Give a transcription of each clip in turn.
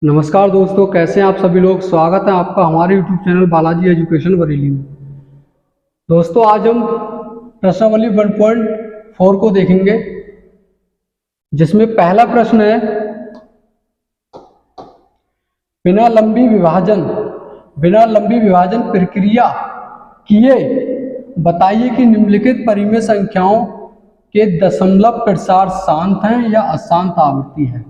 नमस्कार दोस्तों, कैसे हैं आप सभी लोग। स्वागत है आपका हमारे YouTube channel Balaji education Bareilly में। दोस्तों, आज हम प्रश्नावली 1.4 को देखेंगे, जिसमें पहला प्रश्न है, बिना लंबी विभाजन प्रक्रिया किए बताइए कि निम्नलिखित परिमेय संख्याओं के दशमलव प्रसार शांत हैं या अशांत आवृत्ति है।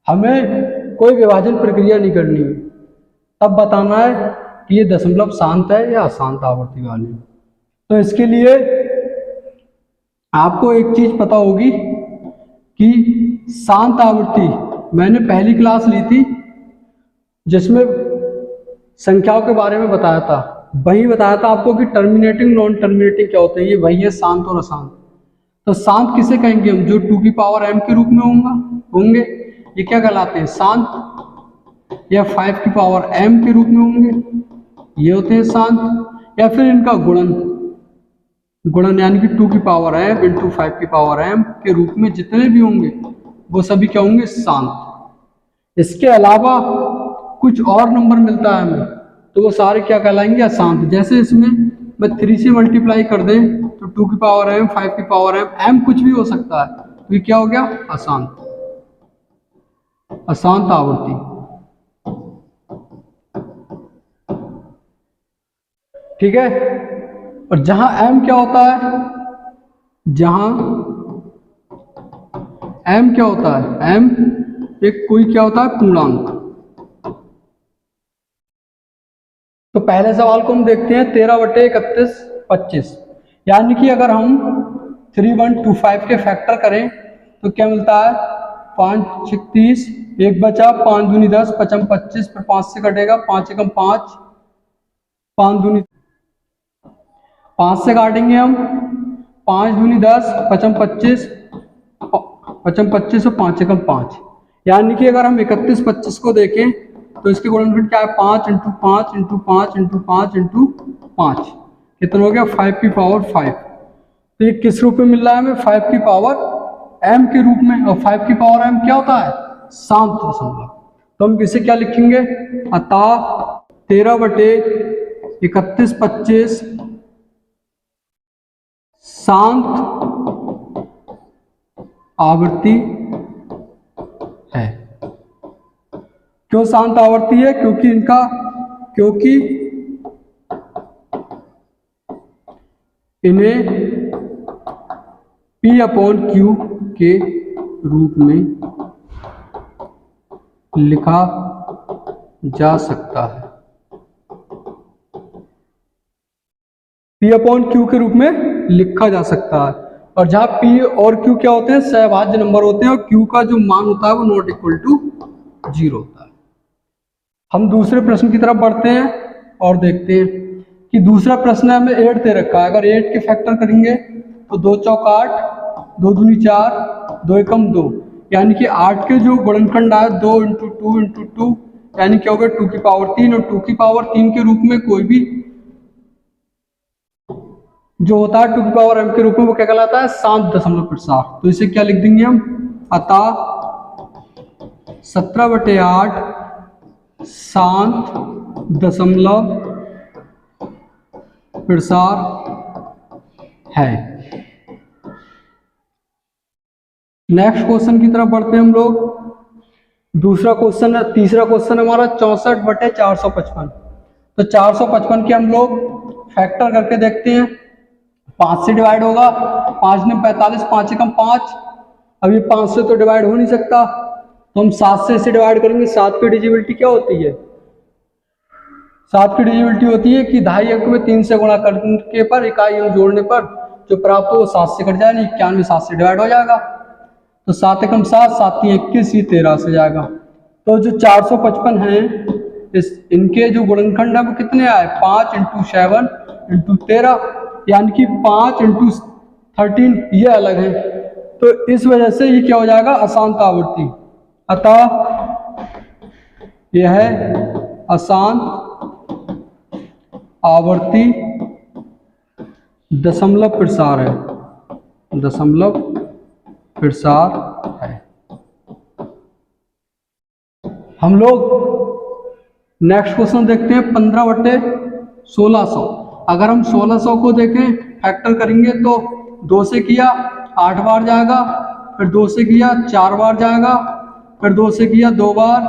हमें कोई विभाजन प्रक्रिया नहीं करनी है, तब बताना है कि ये दशमलव शांत है या अशांत आवृत्ति वाली। तो इसके लिए आपको एक चीज पता होगी कि शांत आवृत्ति मैंने पहली क्लास ली थी, जिसमें संख्याओं के बारे में बताया था। वही बताया था आपको कि टर्मिनेटिंग नॉन टर्मिनेटिंग क्या होते हैं। ये वही है शांत और अशांत। तो शांत किसे कहेंगे हम? जो 2 की पावर m के रूप में होंगे, ये क्या कहलाते हैं? शांत। या 5 की पावर m के रूप में होंगे, ये होते हैं शांत। या फिर इनका गुणन यानी कि 2 की पावर m इंटू 5 की पावर m के रूप में जितने भी होंगे वो सभी क्या होंगे? शांत। इसके अलावा कुछ और नंबर मिलता है हमें, तो वो सारे क्या कहलाएंगे? अशांत। जैसे इसमें मैं 3 से मल्टीप्लाई कर दें तो 2 की पावर m 5 की पावर m कुछ भी हो सकता है, तो ये क्या हो गया? अशांत आवृत्ति। ठीक है। और जहां m क्या होता है? m एक कोई क्या होता है? पूर्णांक। तो पहले सवाल को हम देखते हैं, 13/31 25। यानी कि अगर हम 3125 के फैक्टर करें तो क्या मिलता है? 5 6 30, 1 बचा, 5 दूनी 10, 5 25, फिर 5 से कटेगा, 5 एकम 5, 5 दूनी 5 से काटेंगे हम, 5 दूनी 10, 5 25, 5 25 और 5 एकम 5। यानी कि अगर हम 31 25 को देखें तो इसके गुणनफल क्या है? 5 इंटू 5 इंटू 5 इंटू 5 इंटू 5, कितना हो गया? 5 की पावर 5। तो ये किस रूप में मिल रहा है हमें? 5 की पावर m के रूप में। और 5 की पावर m क्या होता है? शांत दशमलव। तो हम इसे क्या लिखेंगे? अतः 13/31 25 शांत आवृत्ति है। क्यों शांत आवृत्ति है? क्योंकि इन्हें P/Q के रूप में लिखा जा सकता है। P/Q के रूप में लिखा जा सकता है। और जहां P और Q क्या होते हैं? सहभाज्य नंबर होते हैं, और Q का जो मान होता है वो नॉट इक्वल टू 0 होता है। हम दूसरे प्रश्न की तरफ बढ़ते हैं और देखते हैं कि दूसरा प्रश्न है, हमें 8 दे रखा है। अगर 8 के फैक्टर करेंगे तो 2 चौक 8, 2 दूनी 4, 2 एकम 2, यानी कि 8 के जो गुणनखंड आए 2 इंटू 2 इंटू 2, यानी क्या हो गया? 2 की पावर 3। और 2 की पावर 3 के रूप में कोई भी जो होता है 2 की पावर m के रूप में वो क्या कहलाता है? शांत दशमलव प्रसार। तो इसे क्या लिख देंगे हम? अतः 17/8 शांत दशमलव प्रसार है। नेक्स्ट क्वेश्चन की तरफ बढ़ते हैं हम लोग। तीसरा क्वेश्चन हमारा 64/455। तो 455 के हम लोग फैक्टर करके देखते हैं। 5 से डिवाइड होगा, 5 ने 45, 5 एकम 5। अब ये 5 से तो डिवाइड हो नहीं सकता, तो हम 7 से इसे डिवाइड करेंगे। 7 की डिविजिबिलिटी क्या होती है? 7 की डिविजिबिलिटी होती है कि 2.5 अंक में 3 से गुणा करने पर, इकाई अंक जोड़ने पर जो प्राप्त हो वो 7 से कट जाए, नहीं 91 7 से डिवाइड हो जाएगा। तो 7 एकम 7, 7 3 21, ये 13 से जाएगा। तो जो 455 है, इनके जो गुणनखंड है वो कितने आए? 5 इंटू 7 इंटू 13, यानी कि 5 इंटू 13, ये अलग है। तो इस वजह से ये क्या हो जाएगा? अशांत आवृत्ति। अतः यह है अशांत आवर्ती दशमलव प्रसार है। हम लोग नेक्स्ट क्वेश्चन देखते हैं 15/1600। अगर हम 1600 को देखें फैक्टर करेंगे तो 2 से किया 8 बार जाएगा, फिर 2 से किया 4 बार जाएगा, फिर 2 से किया 2 बार,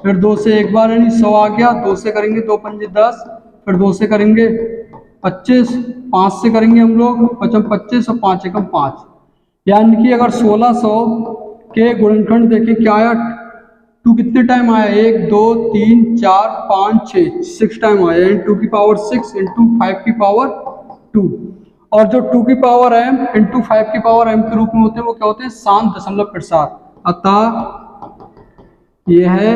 फिर 2 से 1 बार यानी 100 आ गया। 2 से करेंगे 2 पंजे 10, फिर 2 से करेंगे 25, 5 से करेंगे हम लोग 25 और 5 एकम 5। यानी कि अगर 1600 के गुणनखंड देखें क्या आया, 2 कितने टाइम आया, 1 2 3 4 5 6 6 टाइम आया, यानी 2 की पावर 6 इंटू 5 की पावर 2। और जो 2 की पावर m इंटू 5 की पावर m के रूप में होते हैं वो क्या होते हैं, शांत दशमलव प्रसार। अतः यह है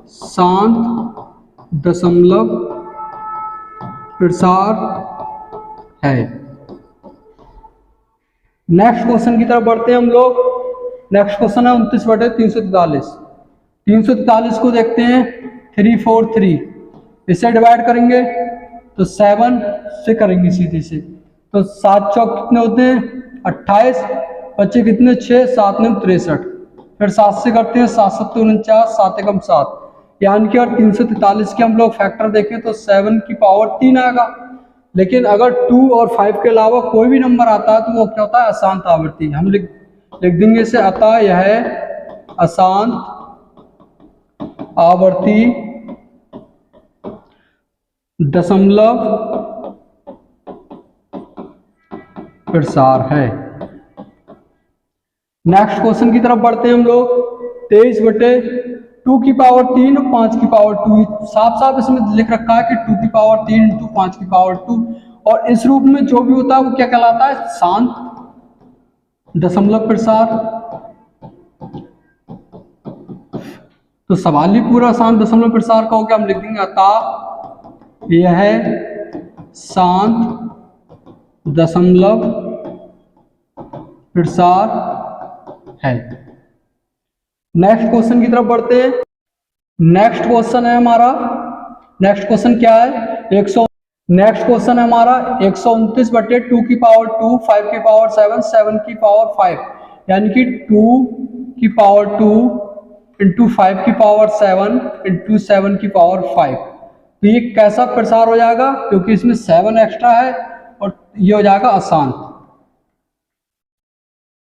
शांत दशमलव प्रसार है। नेक्स्ट क्वेश्चन की तरफ बढ़ते हैं हम लोग। नेक्स्ट क्वेश्चन है 29/343। 343 को देखते हैं 343, इसे डिवाइड करेंगे तो 7 से करेंगे सीधे से, तो 7 चौक कितने होते हैं 28, बच्चे कितने 6, 7 9 63, फिर 7 से करते हैं 7 7 49, 7 एकम 7। यानी कि अगर 343 के हम लोग फैक्टर देखें तो 7 की पावर 3 आएगा। लेकिन अगर 2 और 5 के अलावा कोई भी नंबर आता है तो वो क्या होता है, अशांत आवृत्ति। हम लिख देंगे इसे, अतः यह है अशांत आवर्ती दशमलव प्रसार है। नेक्स्ट क्वेश्चन की तरफ बढ़ते हैं हम लोग। 23/2 की पावर 3 और 5 की पावर 2, साफ साफ इसमें लिख रखा है कि 2 की पावर 3 इंटू 5 की पावर 2, और इस रूप में जो भी होता है वो क्या कहलाता है, शांत दशमलव प्रसार। तो सवाल ही पूरा शांत दशमलव प्रसार का हो गया। हम लिख देंगे अतः यह है शांत दशमलव प्रसार है। नेक्स्ट क्वेश्चन की तरफ बढ़ते हैं। नेक्स्ट क्वेश्चन है हमारा, नेक्स्ट क्वेश्चन क्या है, 100। नेक्स्ट क्वेश्चन है हमारा 129/2 की पावर 2, 5 की पावर 7, 7 की पावर 5, यानी कि 2 की पावर 2 इंटू 5 की पावर 7 इंटू 7 की पावर 5। तो ये कैसा प्रसार हो जाएगा, क्योंकि इसमें 7 एक्स्ट्रा है और ये हो जाएगा अशांत।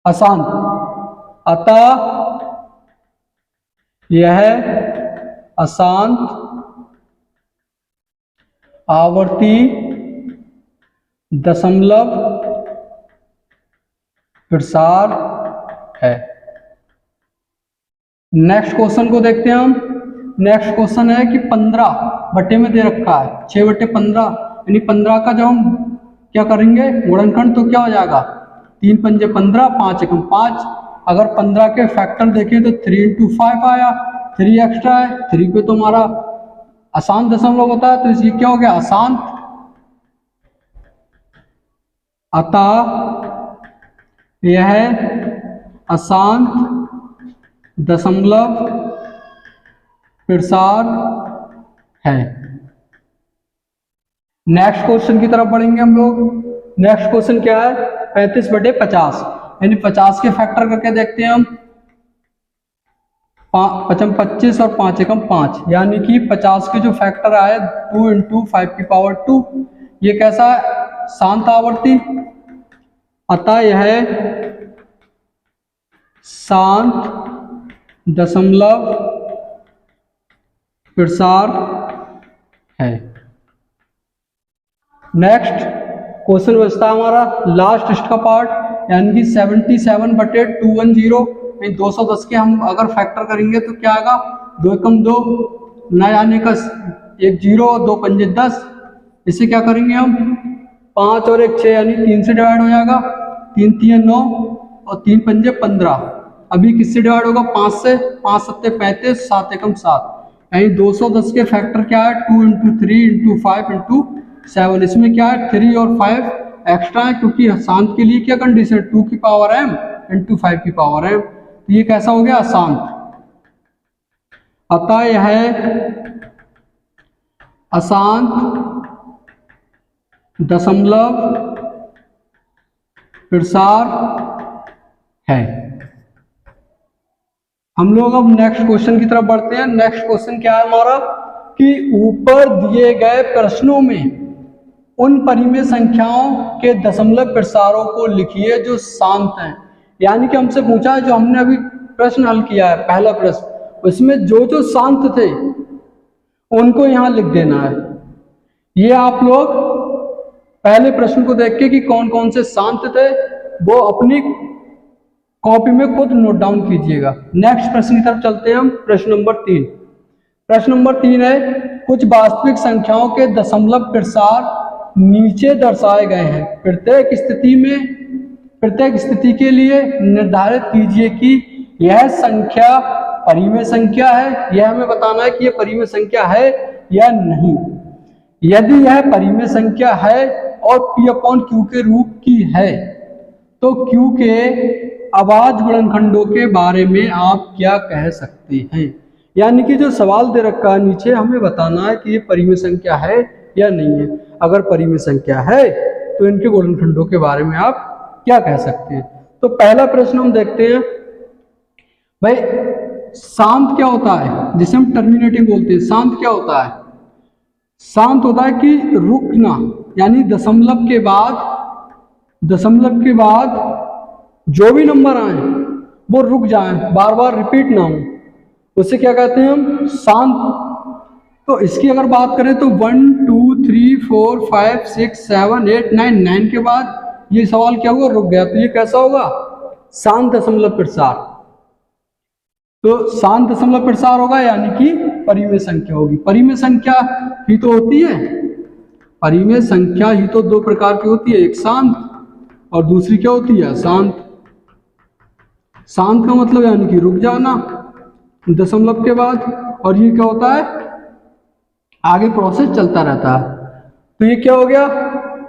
अशांत, अतः यह है अशांत आवर्ती दशमलव प्रसार है। नेक्स्ट क्वेश्चन को देखते हैं हम। नेक्स्ट क्वेश्चन है कि 15 में दे रखा है 6/15, यानी 15 का जब हम क्या करेंगे गुणनखंड तो क्या हो जाएगा, 3 पंजे 15, 5 एकम 5। अगर 15 के फैक्टर देखें तो 3 इंटू 5 आया, 3 एक्स्ट्रा है, 3 पे तो हमारा अशांत दशमलव होता है, तो ये क्या हो गया अशांत। अतः यह है अशांत दशमलव प्रसार है। नेक्स्ट क्वेश्चन की तरफ बढ़ेंगे हम लोग। नेक्स्ट क्वेश्चन क्या है, 35/50, यानी 50 के फैक्टर करके देखते हैं हम। 5 25 और 5 एकम 5, यानी कि 50 के जो फैक्टर आए 2 इंटू 5 की पावर 2, ये कैसा है, शांत आवर्ती। अतः यह है शांत दशमलव प्रसार है। नेक्स्ट क्वेश्चन बचता है हमारा लास्ट इसका पार्ट, यानी कि 77/210, 210 के हम अगर फैक्टर करेंगे तो क्या आएगा, 2 एकम 2, न आने का 1 0, 2 पंजे 10। इसे क्या करेंगे हम, 5 और 1 6, यानी 3 से डिवाइड हो जाएगा, 3 3 9 और 3 पंजे 15। अभी किससे डिवाइड होगा, 5 से, 5 7 35, 7 एकम 7, यानी 210 के फैक्टर क्या है, 2 इंटू 3 इंटू 5 इंटू 7। इसमें क्या है 3 और 5 एक्स्ट्रा है, क्योंकि शांत के लिए क्या कंडीशन, 2 की पावर m इंटू 5 की पावर m, तो ये कैसा हो गया अशांत। अतः यह है अशांत दशमलव प्रसार है। हम लोग अब नेक्स्ट क्वेश्चन की तरफ बढ़ते हैं। नेक्स्ट क्वेश्चन क्या है हमारा कि ऊपर दिए गए प्रश्नों में उन परिमेय संख्याओं के दशमलव प्रसारों को लिखिए जो शांत हैं। यानी कि हमसे पूछा है, जो हमने अभी प्रश्न हल किया है पहला प्रश्न, उसमें जो जो शांत थे उनको यहां लिख देना है। ये आप लोग पहले प्रश्न को देख के कि कौन कौन से शांत थे वो अपनी कॉपी में खुद नोट डाउन कीजिएगा। नेक्स्ट प्रश्न की तरफ चलते हैं हम। प्रश्न नंबर 3। प्रश्न नंबर 3 है कुछ वास्तविक संख्याओं के दशमलव प्रसार नीचे दर्शाए गए हैं। प्रत्येक स्थिति के लिए निर्धारित कीजिए कि यह संख्या परिमेय संख्या है। यह हमें बताना है कि यह परिमेय संख्या है या नहीं। यदि यह परिमेय संख्या है और P/Q के रूप की है तो Q के अभाज्य गुणनखंडों के बारे में आप क्या कह सकते हैं। यानी कि जो सवाल दे रखा है नीचे, हमें बताना है कि ये परिमेय संख्या है या नहीं है। अगर परिमेय संख्या है तो इनके गुणनखंडों के बारे में आप क्या कह सकते हैं। तो पहला प्रश्न हम देखते हैं। भाई शांत क्या होता है, जिसे हम टर्मिनेटिंग बोलते हैं। शांत क्या होता है? शांत होता है कि रुकना, यानी दशमलव के बाद जो भी नंबर आए वो रुक जाएं, बार बार रिपीट ना हो, उसे क्या कहते हैं हम? शांत। तो इसकी अगर बात करें तो 1 2 3 4 5 6 7 8 9 9 के बाद ये सवाल क्या हुआ? रुक गया। तो ये कैसा होगा? शांत दशमलव प्रसार। तो शांत दशमलव प्रसार होगा, यानी कि परिमेय संख्या होगी। परिमेय संख्या ही तो होती है, परिमेय संख्या ही तो दो प्रकार की होती है, एक शांत और दूसरी क्या होती है? अशांत। शांत का मतलब यानी कि रुक जाना दशमलव के बाद, और ये क्या होता है? आगे प्रोसेस चलता रहता है। तो ये क्या हो गया?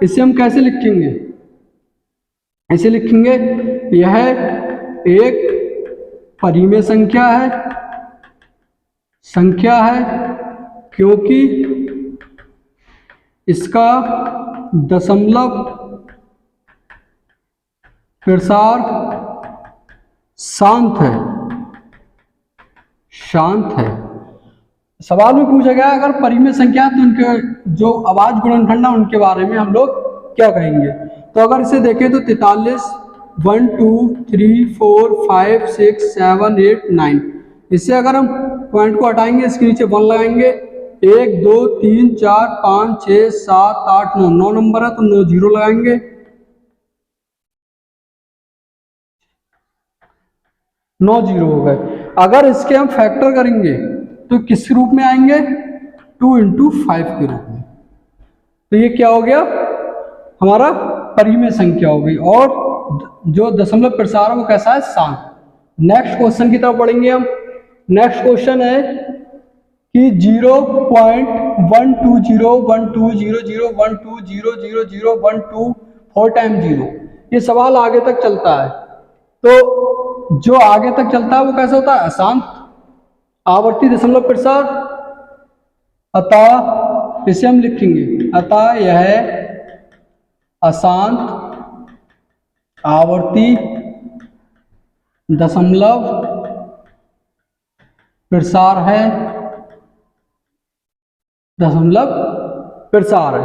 इसे हम कैसे लिखेंगे? ऐसे लिखेंगे, यह एक परिमेय संख्या है क्योंकि इसका दशमलव प्रसार शांत है। सवाल में पूछा गया अगर परिमेय संख्या तो उनके जो अभाज्य गुणनखंड है उनके बारे में हम लोग क्या कहेंगे। तो अगर इसे देखें तो 43 1 2 3 4 5 6 7 8 9, इससे अगर हम पॉइंट को हटाएंगे, इसके नीचे 1 लगाएंगे, 1 2 3 4 5 6 7 8 9, 9 नंबर है तो 9 जीरो लगाएंगे, 9 जीरो हो गए। अगर इसके हम फैक्टर करेंगे तो किस रूप में आएंगे? 2 × 5 के रूप में। तो ये क्या हो गया? हमारा परिमेय संख्या हो गई, और जो दशमलव प्रसार है वो कैसा है? शांत। नेक्स्ट क्वेश्चन की तरफ बढ़ेंगे हम। नेक्स्ट क्वेश्चन है कि 0.12012012001200 4 टाइम 0, ये सवाल आगे तक चलता है। तो जो आगे तक चलता है वो कैसा होता है? अशांत आवर्ती दशमलव प्रसार। अतः इसे हम लिखेंगे, अतः यह अशांत आवर्ती दशमलव प्रसार है,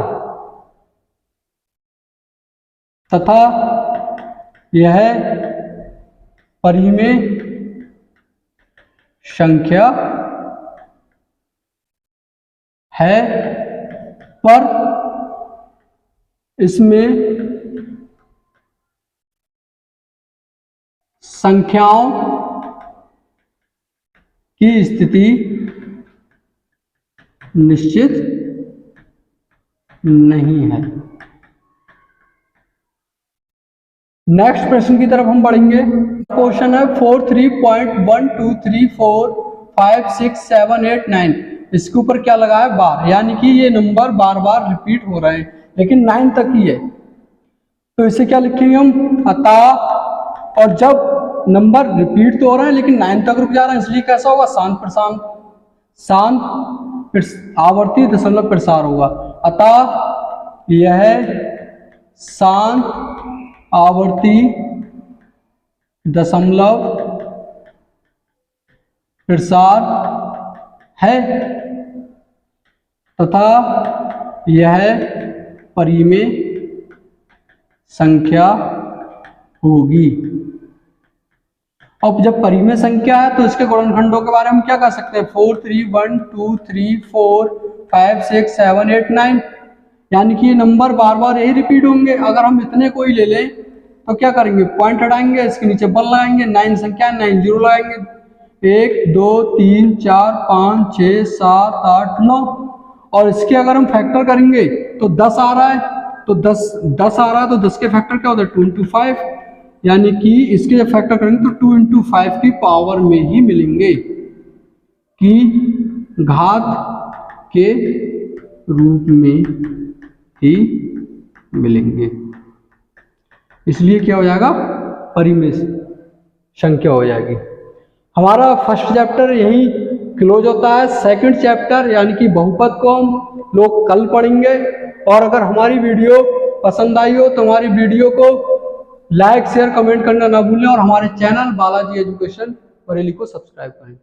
तथा यह परिमेय संख्या है, पर इसमें संख्याओं की स्थिति निश्चित नहीं है। नेक्स्ट प्रश्न की तरफ हम बढ़ेंगे। क्वेश्चन है 43.123456789, इसके ऊपर क्या लगा है? बार, यानी कि ये नंबर बार बार रिपीट हो रहे हैं, लेकिन 9 तक ही है। तो इसे क्या लिखेंगे हम? अतः, और जब नंबर रिपीट तो हो रहे हैं लेकिन 9 तक रुक जा रहे हैं, इसलिए कैसा होगा? शांत प्रसार, शांत आवर्ती दशमलव प्रसार होगा। अतः यह शांत आवर्ती दशमलव प्रसार है तथा यह परिमेय संख्या होगी। अब जब परिमेय संख्या है तो इसके गुणनखंडों के बारे में क्या कह सकते हैं, 4 3 1 2 3 4 5 6 7 8 9, यानी कि ये नंबर बार बार यही रिपीट होंगे। अगर हम इतने कोई ले लें तो क्या करेंगे, पॉइंट हटाएंगे, इसके नीचे 1 लगाएंगे, 9 संख्या 9 0 लगाएंगे, 1 2 3 4 5 6 7 8 9, और इसके अगर हम फैक्टर करेंगे तो 10 आ रहा है, तो 10 आ रहा है तो 10 के फैक्टर क्या होता है 2 × 5, यानी कि इसके जब फैक्टर करेंगे तो 2 × 5 की पावर में ही मिलेंगे, कि घात के रूप में ही मिलेंगे। इसलिए क्या हो जाएगा, परिमेय संख्या हो जाएगी। हमारा फर्स्ट चैप्टर यही क्लोज होता है। सेकंड चैप्टर यानी कि बहुपद को हम लोग कल पढ़ेंगे। और अगर हमारी वीडियो पसंद आई हो तो हमारी वीडियो को लाइक शेयर कमेंट करना ना भूलें, और हमारे चैनल बालाजी एजुकेशन बरेली को सब्सक्राइब करें।